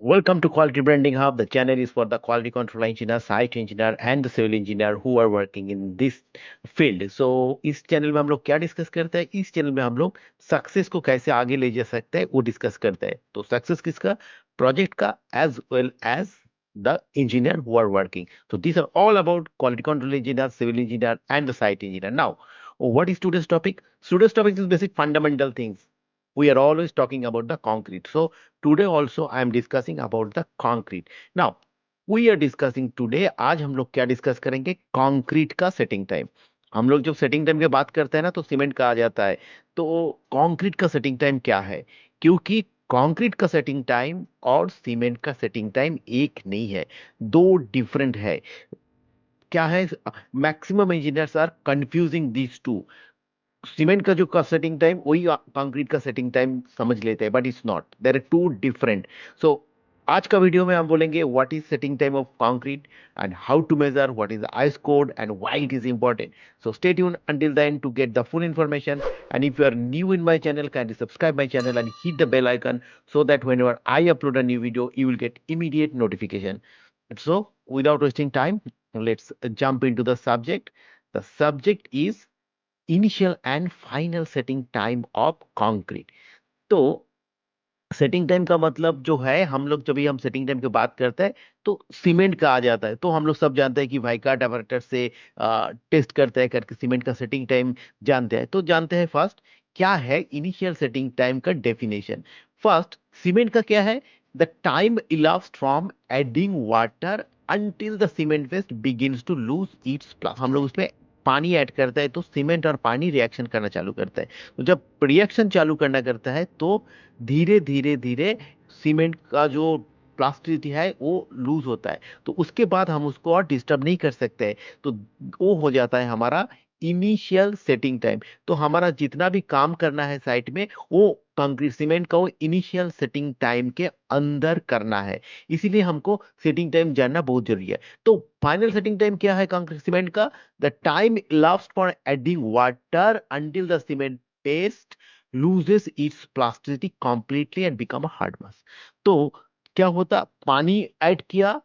Welcome to Quality Branding Hub. The channel is for the quality control engineer, site engineer and the civil engineer who are working in this field. So इस channel में हम लोग क्या discuss करते हैं? इस channel में हम लोग सक्सेस को कैसे आगे ले जा सकते हैं वो डिस्कस करते हैं. तो सक्सेस किसका? प्रोजेक्ट का as well as the engineer who are working. So these are all about quality control engineer, civil engineer and the site engineer. Now, what is today's topic? Today's topic is basic fundamental things. We are always talking about the concrete. So today also I am discussing about the concrete. Now we are discussing today, आज हम लोग क्या discuss करेंगे? Concrete का setting time. हम लोग जब setting time की बात करते हैं ना तो सीमेंट का आ जाता है. तो कंक्रीट का सेटिंग टाइम क्या है? क्योंकि कंक्रीट का सेटिंग टाइम और सीमेंट का सेटिंग टाइम एक नहीं है, दो डिफरेंट है. क्या है? Maximum engineers are confusing these two. Cement का जो का सेटिंग टाइम वही कंक्रीट का सेटिंग टाइम समझ लेते हैं, but it's not, there are two different. So आज का वीडियो में हम बोलेंगे what is setting time of concrete and how to measure, what is the IS code and why it is important. So stay tune until the end to get the full information. And if you are new in my channel, kindly subscribe my channel and hit the bell icon so that whenever I upload a new video you will get immediate notification. So without wasting time, let's jump into the subject. The subject is initial and final setting time of concrete. तो setting time का मतलब जो है, हम लोग जब भी हम सेटिंग टाइम की बात करते हैं तो सीमेंट का आ जाता है. तो हम लोग सब जानते हैं कि भाई का डायवर्टर से टेस्ट करते हैं करके सीमेंट का सेटिंग टाइम जानते हैं. तो जानते हैं फर्स्ट क्या है इनिशियल सेटिंग टाइम का डेफिनेशन. फर्स्ट, सीमेंट का क्या है? The time elapsed from adding water until the cement west begins to lose its plus. हम लोग उसमें पानी ऐड करता है तो सीमेंट और पानी रिएक्शन करना चालू करता है. तो जब रिएक्शन चालू करना करता है तो धीरे धीरे धीरे सीमेंट का जो प्लास्टिसिटी है वो लूज होता है. तो उसके बाद हम उसको और डिस्टर्ब नहीं कर सकते हैं. तो वो हो जाता है हमारा इनिशियल सेटिंग टाइम. तो हमारा जितना भी काम करना है साइट में वो कंक्रीट सीमेंट का वो इनिशियल सेटिंग टाइम के अंदर करना है. इसीलिए हमको सेटिंग टाइम जानना बहुत जरूरी है. तो फाइनल सेटिंग टाइम क्या है कंक्रीट सीमेंट का? The time elapsed for adding water until the cement paste loses its plasticity completely and become a hard mass. तो क्या होता? पानी ऐड किया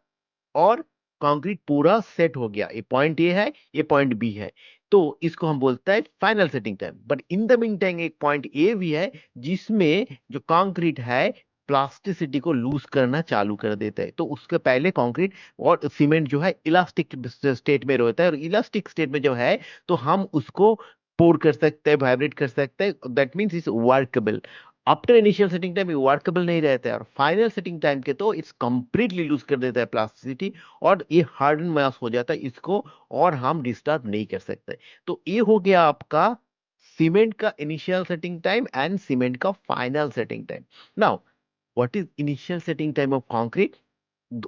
और कंक्रीट पूरा सेट हो गया. ये पॉइंट ए है, ये पॉइंट बी है. तो इसको हम बोलते हैं final setting time. But in the mean time एक पॉइंट ए भी है जिसमें जो कंक्रीट है प्लास्टिसिटी को लूज करना चालू कर देता है. तो उसके पहले कंक्रीट और सीमेंट जो है इलास्टिक स्टेट में रहता है. और इलास्टिक स्टेट में जो है तो हम उसको पोर कर सकते हैं, वाइब्रेट कर सकते हैं. That means is workable. After initial setting time workable नहीं रहता है. और फाइनल सेटिंग टाइम के तो इट्स कंप्लीटली लूज कर देता है प्लास्टिसिटी और ये हार्डन मास हो जाता है इसको, और हम डिस्टर्ब नहीं कर सकते. तो ये हो गया आपका सीमेंट का initial setting time and cement का final setting time. Now what is initial setting time of concrete?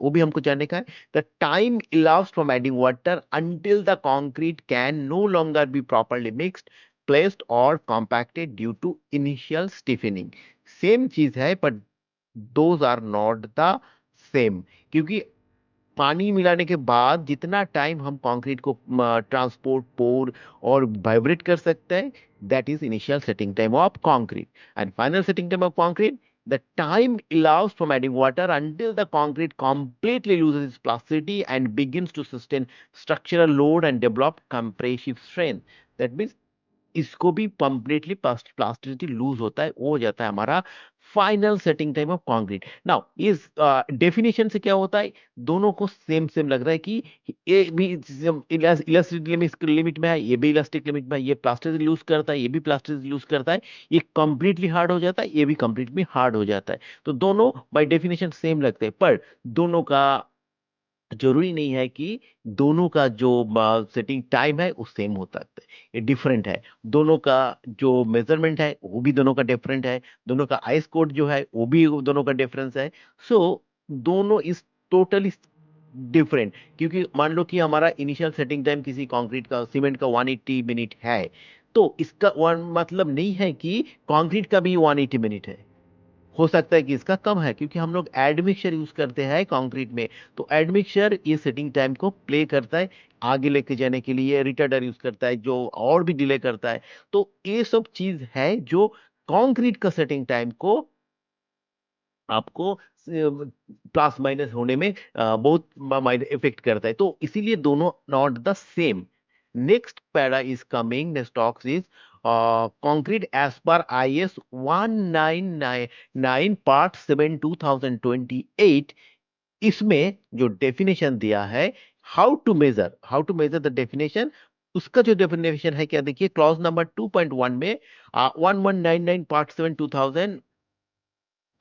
वो भी हमको जानने का है. The time elapsed from adding water until the concrete can no longer be properly mixed, placed और compacted due to initial stiffening. Same चीज है but those are not the same. क्योंकि पानी मिलाने के बाद जितना टाइम हम कंक्रीट को ट्रांसपोर्ट, पोर और वाइब्रेट कर सकते हैं, that is initial setting time of concrete. And final setting time of concrete, the time elapsed from adding water until the concrete completely loses its plasticity and begins to sustain structural load and develop compressive strength. That means इसको भी completely plasticity loose होता है, वो हो जाता है हमारा final setting time of concrete. Now इस डेफिनेशन से क्या होता है? दोनों को सेम सेम लग रहा है कि ये भी इलास्टिक लिमिट में है, ये भी इलास्टिक लिमिट में है. ये प्लास्टिसिटी लूज करता है, ये भी प्लास्टिसिटी लूज करता है. ये कंप्लीटली हार्ड हो जाता है, ये भी कंप्लीटली हार्ड हो जाता है. तो दोनों बाय डेफिनेशन सेम लगते हैं, पर दोनों का जरूरी नहीं है कि दोनों का जो सेटिंग टाइम है वो सेम होता है. ये डिफरेंट है. दोनों का जो मेजरमेंट है वो भी दोनों का डिफरेंट है. दोनों का आइस कोड जो है वो भी दोनों का डिफरेंस है. सो दोनों इज टोटली डिफरेंट. क्योंकि मान लो कि हमारा इनिशियल सेटिंग टाइम किसी कंक्रीट का, सीमेंट का 180 मिनट है, तो इसका वन मतलब नहीं है कि कंक्रीट का भी 180 मिनट है. हो सकता है कि इसका कम है क्योंकि हम लोग एडमिक्सचर यूज करते हैं कंक्रीट में. तो एडमिक्सचर ये सेटिंग टाइम को प्ले करता है आगे लेके जाने के लिए. रिटार्डर यूज करता है जो और भी डिले करता है. तो ये सब चीज है जो कंक्रीट का सेटिंग टाइम को आपको प्लस माइनस होने में बहुत इफेक्ट करता है, तो इसीलिए दोनों not the same. Next para is coming, next talks is concrete as per IS 1999 part 7 2028। इसमें जो डेफिनेशन दिया है, how to measure the definition, उसका जो डेफिनेशन है क्या, देखिए क्लॉज नंबर 2.1 में 1199 पार्ट 7 2000,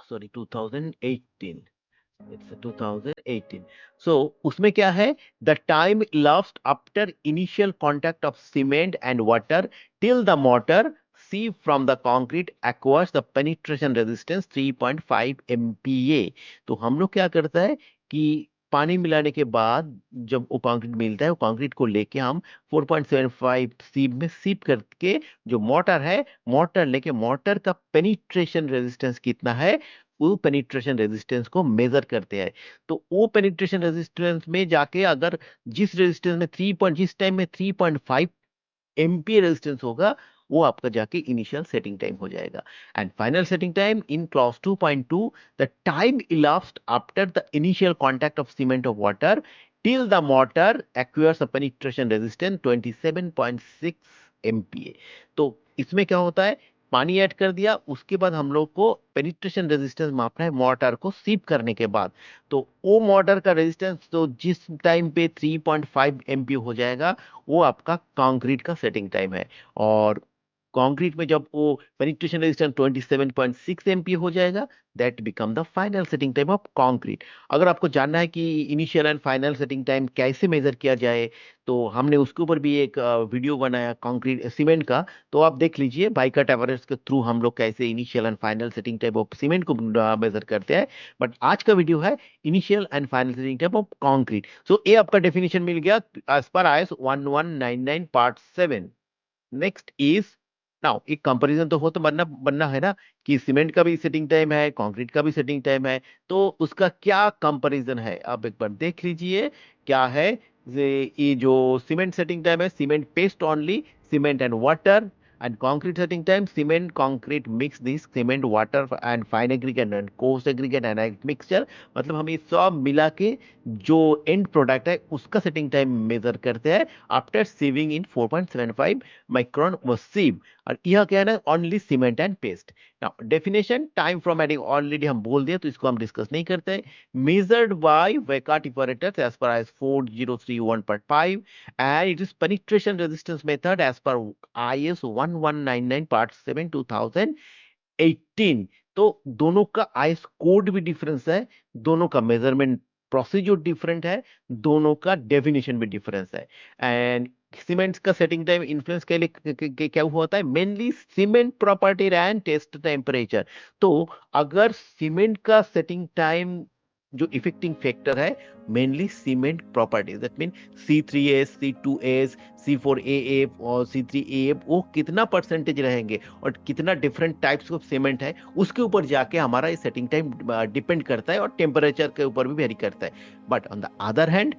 सॉरी 2018, इट्स 2018। सो उसमें क्या है, the time elapsed after initial contact of cement and water till the mortar sieve from the concrete acquires the penetration resistance 3.5 MPa। तो हम लोग क्या करता है कि पानी मिलाने के बाद जब वो कंक्रीट मिलता है, वो कंक्रीट को लेके हम 4.75 सीप में सीप करके जो मोटर है, मोटर लेके मोटर का पेनिट्रेशन रेजिस्टेंस कितना है, वो पेनिट्रेशन रेजिस्टेंस को मेजर करते हैं। तो वो पेनिट्रेशन रेजिस्टेंस में जाके अगर जिस रेजिस्टेंस में 3 MPa रेजिस्टेंस होगा, वो आपका जाके इनिशियल सेटिंग टाइम हो जाएगा। And final setting time in clause 2.2, the time elapsed after the initial contact of cement और water till the mortar acquires a penetration resistance 27.6 MPa। तो इसमें क्या होता है, पानी ऐड कर दिया, उसके बाद हम लोग को पेनिट्रेशन रेजिस्टेंस मापना है मोटर को सीप करने के बाद। तो वो मोटर का रेजिस्टेंस तो जिस टाइम पे 3.5 MPa हो जाएगा, वो आपका कंक्रीट का सेटिंग टाइम है। और कंक्रीट में जब वो पेनिट्रेशन रेजिस्टेंस 27.6 MPa हो जाएगा, that become the final setting time of concrete. अगर आपको जानना है कि initial and final setting time कैसे मेजर किया जाए, तो हमने उसके ऊपर भी एक वीडियो बनाया कंक्रीट सीमेंट का, तो आप देख लीजिए बाइकट एवरेज के थ्रू हम लोग कैसे initial and final setting time of cement को मेजर करते हैं। बट आज का वीडियो है initial and final setting time of concrete. So ये आपका डेफिनेशन मिल गया as per IS 1199 part 7। Next is, now एक कंपैरिजन तो हो तो बनना बनना है ना, कि सीमेंट का भी सेटिंग टाइम है, कंक्रीट का भी सेटिंग टाइम है, तो उसका क्या कंपैरिजन है आप एक बार देख लीजिए। क्या है, ये जो सीमेंट सेटिंग टाइम है, cement paste only, cement and water. And concrete setting time, cement concrete mix this, cement water and fine aggregate and coarse aggregate and mixture. मतलब हम ये सब मिला के जो एंड प्रोडक्ट है उसका सेटिंग टाइम मेजर करते हैं आफ्टर सीविंग इन 4.75 माइक्रोन वो सीव। और यह क्या है ना, only cement and paste. Now definition, time from adding already हम बोल दिए, तो इसको हम डिस्कस नहीं करते। Measured by Vicat operators as per IS 4031.5 and it is penetration resistance method as per IS 1199 part 7 2018। तो दोनों का आईएस कोड भी डिफरेंस है, दोनों का मेजरमेंट प्रोसीजर डिफरेंट है, दोनों का डेफिनेशन भी डिफरेंस है। एंड सीमेंट्स का सेटिंग टाइम इन्फ्लुएंस के लिए क्या होता है, mainly cement property and test temperature. तो अगर सीमेंट का सेटिंग टाइम जो इफेक्टिंग फैक्टर है, mainly cement properties, that mean C3S, C2S, C4AF और C3AF, वो कितना परसेंटेज रहेंगे और कितना डिफरेंट टाइप्स ऑफ सीमेंट है, उसके ऊपर जाके हमारा ये सेटिंग टाइम डिपेंड करता है, और टेम्परेचर के ऊपर भी वेरी करता है। But on the other hand,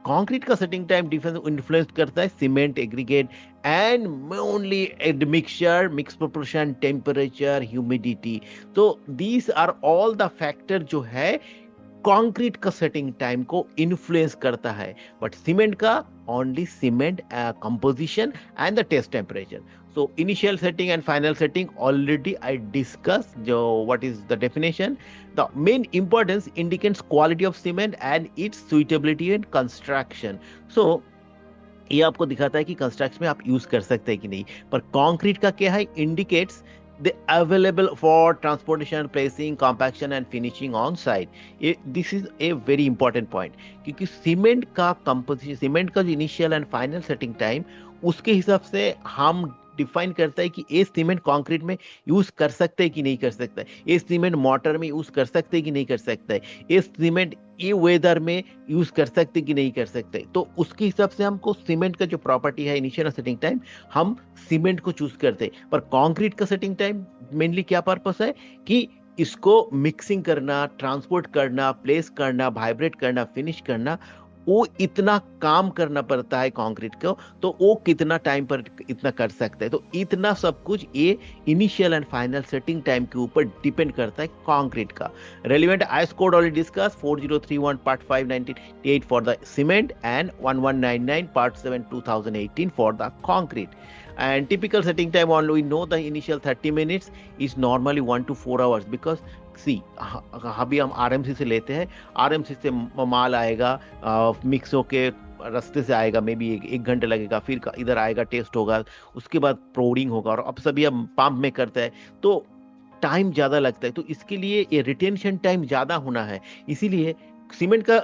concrete का सेटिंग टाइम डिफरेंस इन्फ्लुएंस करता है cement aggregate and only mixture, mix proportion, temperature, humidity. तो these are all the factor जो है कंक्रीट का सेटिंग टाइम को इन्फ्लुएंस करता है। बट सीमेंट का only cement composition and the test temperature. So initial setting and final setting already I discuss, जो what is the definition. The main importance indicates quality of cement and its suitability and construction. सो ये आपको दिखाता है कि construction में आप use कर सकते हैं कि नहीं। पर कंक्रीट का क्या है, indicates the available for transportation, placing, compaction and finishing on site. ये this is a very important point, क्योंकि सीमेंट का कंपोजिशन, सीमेंट का जो initial and final setting time, उसके हिसाब से हम डिफाइन करता है कि ये सीमेंट कंक्रीट में यूज कर सकते हैं कि नहीं कर सकता है, ये सीमेंट मोटर में यूज कर सकते हैं कि नहीं कर सकता है, ये सीमेंट ये वेदर में यूज कर सकते कि नहीं कर सकते। तो उसके हिसाब से हमको सीमेंट का जो प्रॉपर्टी है इनिशियल सेटिंग टाइम, हम सीमेंट को चूज करते हैं। पर कंक्रीट का सेटिंग टाइम मेनली क्या पर्पस है, कि इसको मिक्सिंग करना, ट्रांसपोर्ट करना, प्लेस करना, वाइब्रेट करना, फिनिश करना, वो इतना काम करना पड़ता है कंक्रीट को, तो वो कितना टाइम पर इतना कर सकता है। तो इतना सब कुछ ये initial and final setting time के ऊपर डिपेंड करता है कंक्रीट का। Relevant IS code already discuss 4031 part 5 1988 for the cement and 1199 part 7 2018 for the concrete. And typical setting time, only we know the initial 30 minutes is normally 1 to 4 hours because सी अभी हम RMC से लेते हैं, RMC से माल आएगा, mix होके रास्ते से आएगा, मे बी एक घंटे लगेगा, फिर इधर आएगा, टेस्ट होगा, उसके बाद प्रोडिंग होगा, और अब सभी हम पंप में करते हैं तो टाइम ज्यादा लगता है। तो इसके लिए ये रिटेंशन टाइम ज्यादा होना है, इसीलिए सीमेंट का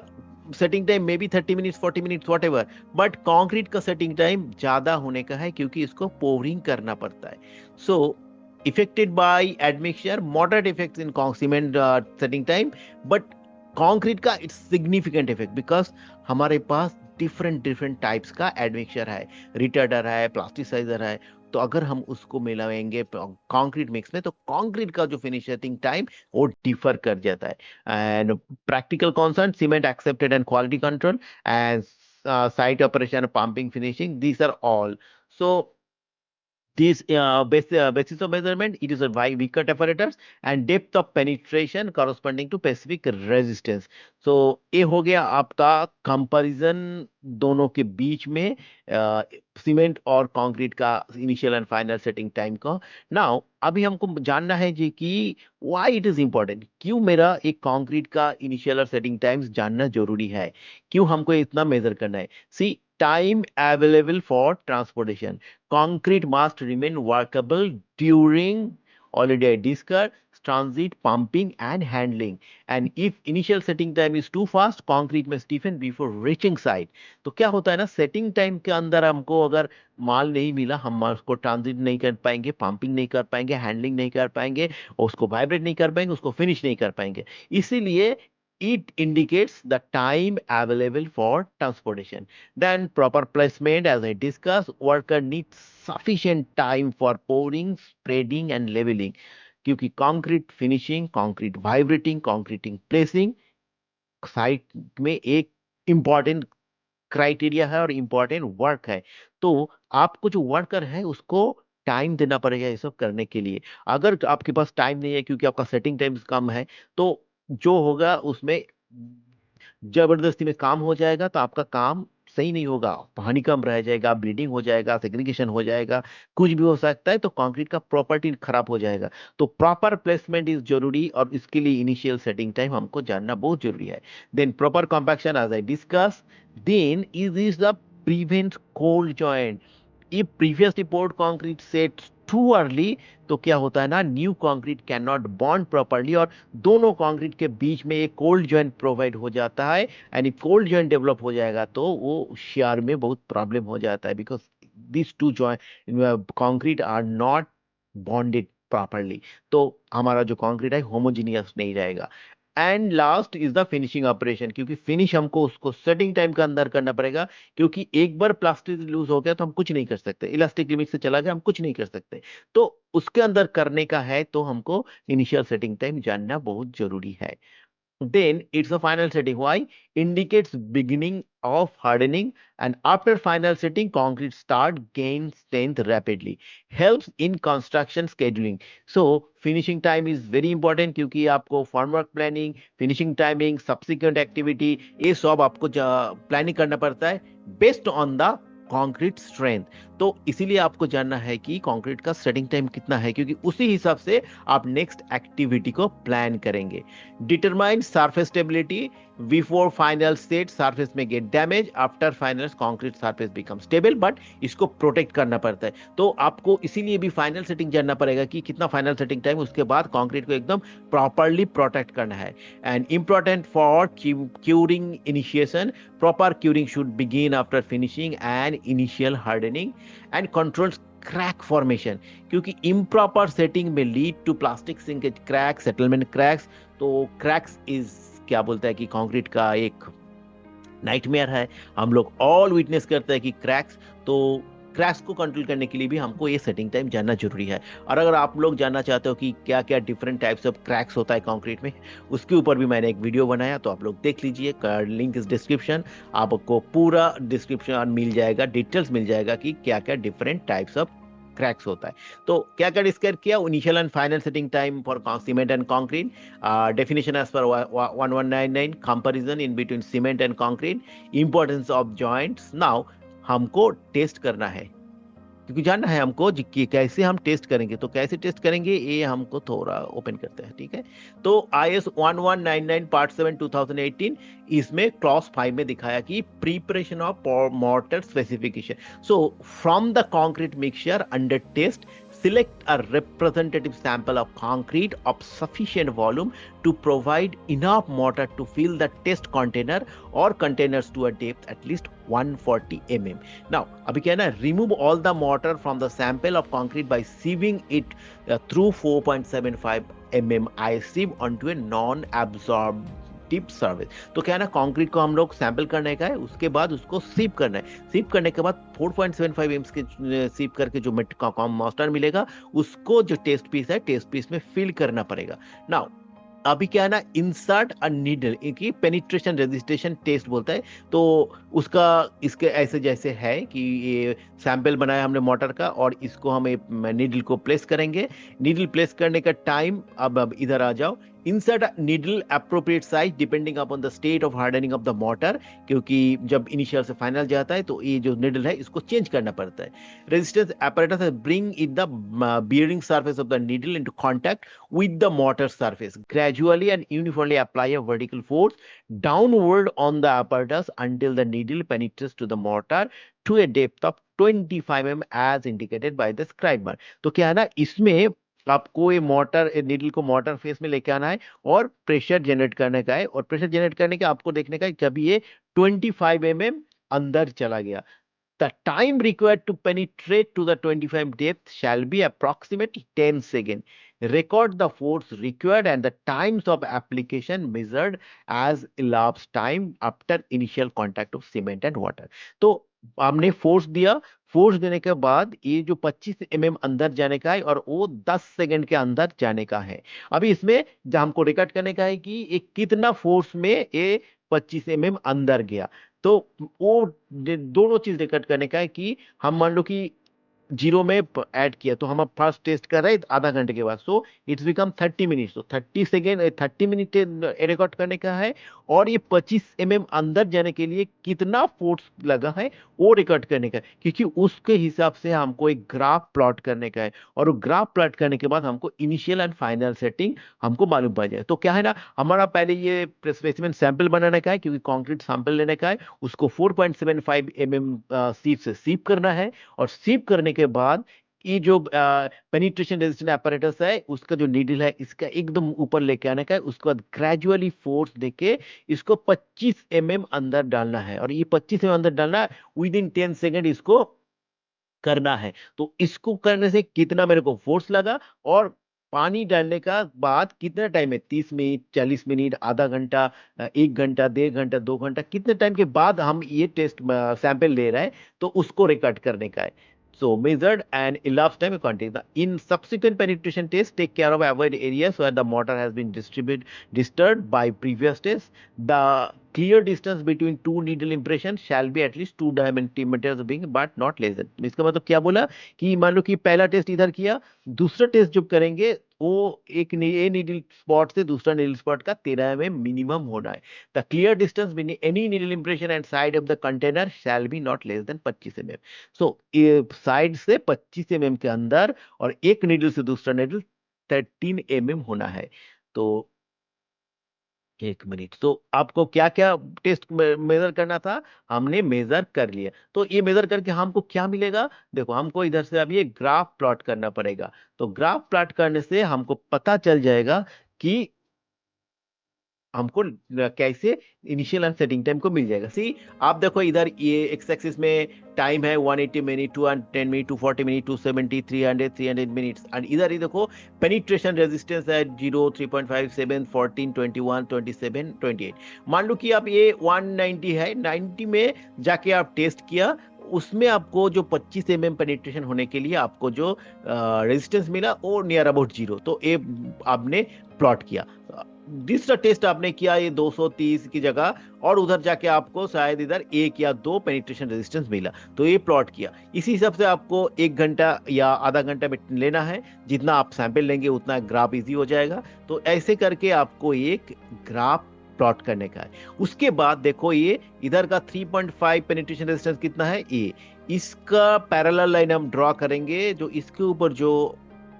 setting time may be 30 minutes 40 minutes what ever, but concrete का सेटिंग टाइम ज्यादा होने का है क्योंकि इसको पोरिंग करना पड़ता है। सो affected by admixture, moderate effects in cement setting time, but concrete का it's significant effect because हमारे पास डिफरेंट टाइप्स का एडमिक्सचर है, रिटार्डर है, प्लास्टिसाइजर है। तो अगर हम उसको मिलाएंगे कंक्रीट मिक्स में तो कंक्रीट का जो फिनिशिंग टाइम वो डिफर कर जाता है। And practical concern, cement accepted and quality control and site operation, pumping, finishing, these are all. So this basis of measurement, it is a weaker apparatus and depth of penetration corresponding to specific resistance. So ये हो गया आपका comparison दोनों के बीच में cement और concrete का initial and final setting time का। नाउ अभी हमको जानना है जी कि व्हाई इट इज इंपॉर्टेंट, क्यों मेरा एक कंक्रीट का इनिशियल और सेटिंग टाइम्स जानना जरूरी है, क्यों हमको इतना मेजर करना है। सी, time available for transportation. Concrete must remain workable during, already I discussed, transit, pumping, and handling. And if initial setting time is too fast, concrete may stiffen before reaching site. तो क्या होता है ना, setting time के अंदर हमको अगर माल नहीं मिला, हम उसको ट्रांजिट नहीं कर पाएंगे, पंपिंग नहीं कर पाएंगे, हैंडलिंग नहीं कर पाएंगे, उसको वाइब्रेट नहीं कर पाएंगे, उसको फिनिश नहीं कर पाएंगे। इसीलिए it indicates the time available for transportation. Then proper placement, as I discussed, worker needs sufficient time for pouring, spreading and leveling. क्योंकि concrete finishing, concrete vibrating, concreting placing site में एक important क्राइटेरिया है और important work है। तो आपको जो worker है उसको टाइम देना पड़ेगा ये सब करने के लिए। अगर आपके पास टाइम नहीं है क्योंकि आपका सेटिंग टाइम कम है, तो जो होगा उसमें जबरदस्ती में काम हो जाएगा, तो आपका काम सही नहीं होगा, पानी कम रह जाएगा, ब्लीडिंग हो जाएगा, सेग्रीगेशन हो जाएगा, कुछ भी हो सकता है, तो कंक्रीट का प्रॉपर्टी खराब हो जाएगा। तो प्रॉपर प्लेसमेंट इज जरूरी और इसके लिए इनिशियल सेटिंग टाइम हमको जानना बहुत जरूरी है। Then proper compaction, as I discuss, then is the prevent cold joint. if previously poured concrete sets too early, तो क्या होता है ना, new concrete can not bond properly और दोनों कंक्रीट के बीच में एक कोल्ड जॉइंट प्रोवाइड हो जाता है। एंड कोल्ड जॉइंट डेवलप हो जाएगा तो वो शेयर में बहुत प्रॉब्लम हो जाता है, because this two joint concrete are not bonded properly. तो हमारा जो कंक्रीट है होमोजीनियस नहीं रहेगा। And last is the finishing operation, क्योंकि फिनिश हमको उसको सेटिंग टाइम के अंदर करना पड़ेगा, क्योंकि एक बार प्लास्टिक लूज हो गया तो हम कुछ नहीं कर सकते, इलास्टिक लिमिट से चला गया हम कुछ नहीं कर सकते। तो उसके अंदर करने का है तो हमको इनिशियल सेटिंग टाइम जानना बहुत जरूरी है। Then it's a final setting. Why? Indicates beginning of hardening, and after final setting, concrete start gain strength rapidly. Helps in construction scheduling. So finishing time is very important क्योंकि आपको formwork planning, finishing timing, subsequent activity, ये सब आपको planning करना पड़ता है based on the concrete strength. तो इसीलिए आपको जानना है कि कंक्रीट का सेटिंग टाइम कितना है, क्योंकि उसी हिसाब से आप नेक्स्ट एक्टिविटी को प्लान करेंगे। Determine surface stability, before final set surface में get damage, after final concrete surface become stable, but इसको प्रोटेक्ट करना पड़ता है। तो आपको इसीलिए भी फाइनल सेटिंग जानना पड़ेगा कि कितना फाइनल सेटिंग टाइम, उसके बाद कंक्रीट को एकदम प्रॉपरली प्रोटेक्ट करना है। And important for curing initiation, proper curing should begin after finishing and initial hardening, and controls crack formation, क्योंकि इम्प्रॉपर सेटिंग में lead to plastic sinkage crack, settlement cracks. तो cracks is क्या बोलता है कि concrete का एक नाइटमेयर है, हम लोग ऑल विटनेस करते हैं कि क्रैक्स। तो क्रैक्स को कंट्रोल करने के लिए भी हमको ये सेटिंग टाइम जानना जरूरी है। और अगर आप लोग जानना चाहते हो कि क्या क्या डिफरेंट टाइप्स ऑफ क्रैक्स होता है कंक्रीट में, उसके ऊपर भी मैंने एक वीडियो बनाया, तो आप लोग देख लीजिए, लिंक इस डिस्क्रिप्शन। आपको पूरा डिस्क्रिप्शन मिल जाएगा, डिटेल्स मिल जाएगा कि क्या क्या डिफरेंट टाइप्स ऑफ क्रैक्स होता है। तो क्या क्या डिस्कस किया, initial and final setting time for cement and concrete, definition as per 1199, comparison in between cement and concrete, importance of joints. Now हमको टेस्ट करना है, क्योंकि जानना है हमको कि कैसे हम टेस्ट करेंगे। तो कैसे टेस्ट करेंगे ये हमको थोड़ा ओपन करते हैं, ठीक है। तो IS 1199 पार्ट 7 2018, इसमें क्लॉज 5 में दिखाया कि preparation of mortar specification. So from the concrete mixture under test, select a representative sample of concrete of sufficient volume to provide enough mortar to fill the test container or containers to a depth at least 140 mm. Now, अभी क्या है ना, remove all the mortar from the sample of concrete by sieving it through 4.75 mm ice sieve onto a non-absorbed tip service. तो क्या है ना, concrete को हम लोग सैंपल करने का है, उसके बाद उसको सीप करना है। सीप करने के बाद 4.75 एम्स के सीप करके जो मॉइस्चर मिलेगा, उसको जो टेस्ट पीस है, टेस्ट पीस में फिल करना पड़ेगा। नाउ अभी क्या है ना, इंसर्ट अ नीडल, इनकी पेनिट्रेशन रेजिस्टेशन टेस्ट बोलता है। तो उसका इसके ऐसे जैसे है कि ये सैंपल बनाया हमने मोटर का, और इसको हम नीडल को प्लेस करेंगे। नीडल प्लेस करने का टाइम, अब इधर आ जाओ, insert needle appropriate size depending upon the state of hardening of the motor, क्योंकि जब इनिशियल से फाइनल जाता है तो ये जो नीडल है इसको चेंज करना पड़ता है। Resistance apparatus bring it the bearing surface of the needle into contact with the mortar surface. Gradually and uniformly apply a vertical force downward on the apparatus until the needle penetrates to the mortar to a depth of 25 mm as indicated by the scribe mark. तो क्या है ना, इसमें आपको ये motor needle को motor face में लेके आना है और प्रेशर जनरेट करने का है। और प्रेशर जनरेट करने का आपको देखने का है जब ये 25 mm अंदर चला गया। The time required to penetrate to the 25 depth shall be approximately 10 seconds. Record the force required and the times of application measured as elapsed time after initial contact of cement and water. तो हमने force दिया, force देने के बाद ये जो 25 mm अंदर जाने का है और वो 10 सेकंड के अंदर जाने का है। अभी इसमें जो हमको रिकॉर्ड करने का है कि ये कितना फोर्स में ये 25 mm अंदर गया। तो वो दोनों चीज रिकॉर्ड करने का है कि हम मान लो कि जीरो में ऐड किया, तो हम अब फर्स्ट टेस्ट कर रहे हैं आधा घंटे के बाद, सो इट्स बिकम 30 मिनट। तो 30 सेकेंड 30 मिनट रिकॉर्ड करने का है, और ये 25 अंदर जाने के लिए कितना फोर्स लगा है वो रिकॉर्ड करने का है, क्योंकि उसके हिसाब से हमको एक ग्राफ प्लॉट करने का है। और वो ग्राफ प्लॉट करने के बाद हमको इनिशियल एंड फाइनल सेटिंग हमको मालूम पड़ जाए। तो क्या है ना, हमारा पहले ये स्पेसिमेन सैंपल बनाने का है, क्योंकि कॉन्क्रीट सैंपल लेने का है, उसको 4.75 सीप से सीप करना है। और सीप करने के बाद ये जो पेनिट्रेशन रेजिस्टेंट apparatus है, उसका जो नीडल है इसका एकदम ऊपर लेके आने का है। उसके बाद ग्रेजुअली फोर्स देके इसको 25 अंदर डालना है, और ये 25 अंदर डालना है, विद इन 10 सेकेंड इसको करना है। तो इसको करने से कितना मेरे को फोर्स लगा, और पानी डालने का बाद कितना टाइम है, 30 मिनट, 40 मिनट, आधा घंटा, 1 घंटा, 1.5 घंटा, 2 घंटा, कितने टाइम के बाद हम ये टेस्ट सैंपल ले रहे हैं, तो उसको रिकॉर्ड करने का है। So measured and elapsed time contains. In subsequent penetration tests, take care of avoid areas where the mortar has been disturbed by previous tests. The clear distance between two needle impressions shall be at least 2 diameters being, but not less than. इसका मतलब क्या बोला कि मान लो कि पहला test इधर किया, दूसरा टेस्ट जब करेंगे वो एक नीडल स्पॉट से दूसरा नीडल स्पॉट का 13 mm मिनिमम होना है। The clear distance between any needle impression and side of the container shall be not less than 25 mm। So side से 25 mm के अंदर, और एक नीडल से दूसरा नीडल 13 mm होना है। तो 1 मिनट, तो आपको क्या क्या टेस्ट मेजर करना था, हमने मेजर कर लिया। तो ये मेजर करके हमको क्या मिलेगा, देखो हमको इधर से अब ये ग्राफ प्लॉट करना पड़ेगा। तो ग्राफ प्लॉट करने से हमको पता चल जाएगा कि हमको कैसे इनिशियल एंड सेटिंग टाइम को मिल जाएगा। सी आप देखो इधर ये एक्स एक्सिस में टाइम है 180 minute, 210 minute, 240 minute, 270, 300, 300 minutes. And इधर ही देखो पेनिट्रेशन रेजिस्टेंस है 0, 3.57, 14, 21, 27, 28। मान लो कि आप ये 190 है, 90 में जाके आप टेस्ट किया, उसमें आपको जो 25 पेनिट्रेशन होने के लिए आपको जो रेजिस्टेंस मिला वो नियर अबाउट जीरो, तो ये आपने प्लॉट किया। दूसरा टेस्ट आपने किया ये 230 की जगह, और उधर जाके आपको शायद इधर 1 या 2 पेनिट्रेशन रेजिस्टेंस मिला, तो ये प्लॉट किया। इसी हिसाब से आपको 1 घंटा या आधा घंटा में लेना है, जितना आप सैंपल लेंगे उतना ग्राफ इजी हो जाएगा। तो ऐसे करके आपको एक ग्राफ प्लॉट करने का है। उसके बाद देखो ये इधर का 3.5 पेनिट्रेशन रेजिस्टेंस कितना है, ये इसका पैरेलल लाइन हम ड्रॉ करेंगे, जो इसके ऊपर जो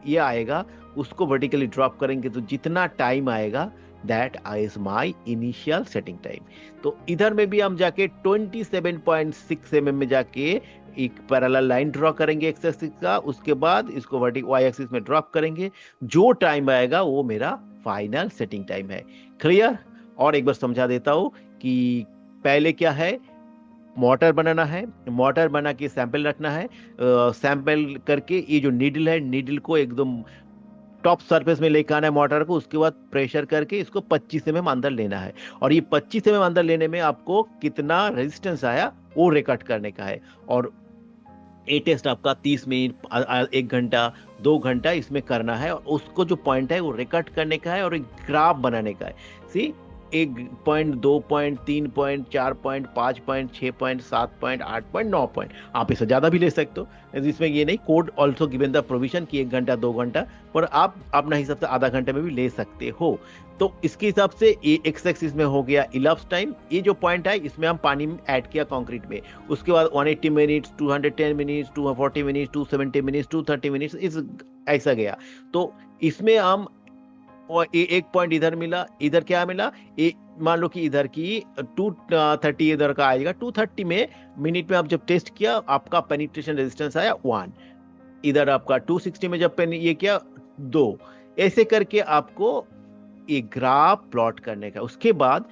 ये आएगा उसको वर्टिकली ड्रॉप करेंगे, तो जितना टाइम आएगा that is my initial setting time. तो इधर में भी हम जाके 27.6 में जाके एक पैरेलल लाइन ड्रॉ करेंगे एक्स एक्सिस का, उसके बाद इसको वर्टिकल वाई एक्सिस में ड्रॉप करेंगे, जो टाइम आएगा वो मेरा फाइनल सेटिंग टाइम है। क्लियर? और एक बार समझा देता हूं कि पहले क्या है, मोटर बनाना है, मोटर बना के सैंपल रखना है, सैंपल करके ये जो नीडल है, नीडल को एकदम टॉप सरफेस में लेकर आना है मोटर को, उसके बाद प्रेशर करके इसको 25 अंदर लेना है, और ये 25 अंदर लेने में आपको कितना रेजिस्टेंस आया वो रिकॉर्ड करने का है। और ए टेस्ट आपका 30 मिनट, 1 घंटा, 2 घंटा इसमें करना है, और उसको जो पॉइंट है वो रिकॉर्ड करने का है और एक ग्राफ बनाने का है। सी 1 point, 2 point, 3 point, 4 point, 5 point, 6 point, 7 point, 8 point, 9 point, आप इससे ज्यादा भी ले सकते हो। इसमें ये नहीं, code also given the provision कि 1 घंटा, 2 घंटा, पर आप अपना हिसाब से आधा घंटे में भी ले सकते हो। तो इसके हिसाब से ये एक्स एक्सिस में हो गया इलप्स टाइम, ये जो पॉइंट है इसमें हम पानी में ऐड किया कंक्रीट में, उसके बाद 180 minutes, 210 minutes, 240 minutes, 270 minutes, 230 minutes, इस ऐसा गया। तो इसमें हम, और एक पॉइंट इधर मिला, इधर क्या मिला, मान लो कि इधर की 230 इधर का आएगा, 230 में मिनट में आप जब टेस्ट किया आपका पेनिट्रेशन रेजिस्टेंस आया 1, इधर आपका 260 में जब ये किया 2, ऐसे करके आपको एक ग्राफ प्लॉट करने का। उसके बाद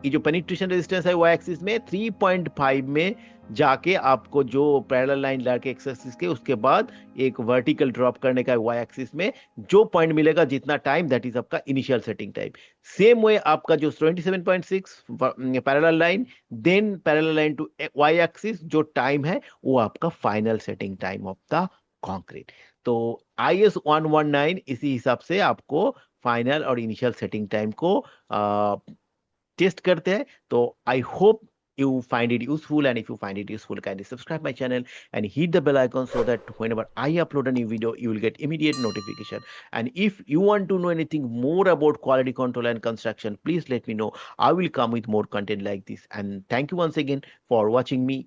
ये जो पेनिट्रेशन रेजिस्टेंस है वाई एक्सिस में 3.5 में जाके आपको जो पैरेलल लाइन लाके एक्स एक्सिस के, उसके बाद एक वर्टिकल ड्रॉप करने का वाई एक्सिस में, जो पॉइंट मिलेगा जितना टाइम दैट इज आपका initial setting time. Same way आपका जो 27.6 parallel line, then parallel line to Y axis, जो टाइम है वो आपका final setting time of the concrete. तो IS 119 इसी हिसाब से आपको फाइनल और इनिशियल सेटिंग टाइम को टेस्ट करते हैं। तो I hope you find it useful, and if you find it useful, kindly subscribe my channel and hit the bell icon so that whenever I upload a new video you will get immediate notification. And if you want to know anything more about quality control and construction, please let me know. I will come with more content like this. And thank you once again for watching me.